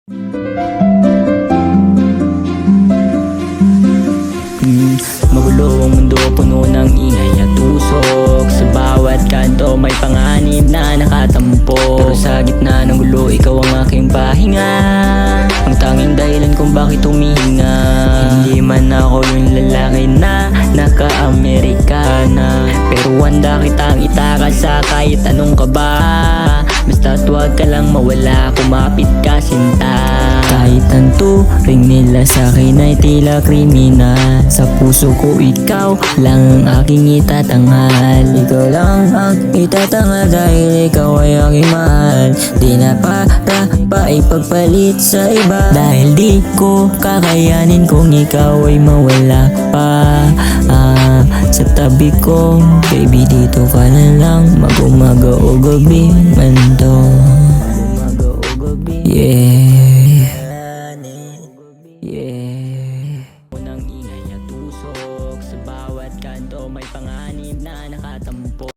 Magulo ang mundo, puno ng ingay at usok. Sa bawat kanto may panganib na nakatampo. Pero sa gitna ng gulo, ikaw ang aking pahinga, ang tanging dahilan kung bakit humihinga. Hindi man ako yung lalaki na naka-Amerikana, pero handa kitang itakas sa kahit anong kaba. Basta't huwag ka lang mawala, kumapit ka sinta. Kahit ang turing nila sa'kin ay tila kriminal, sa puso ko ikaw lang ang aking itatanghal. Ikaw lang ang itatanghal dahil ikaw ay aking mahal. Di na para pa ipagpalit sa iba, dahil di ko kakayanin kung ikaw ay mawala pa sa tabi ko. Baby, dito ka na lang, mag-umaga o gabi man to. Yeah, yeah. Unang ingay at usok, sa bawat kanto may panganib na nakatampo.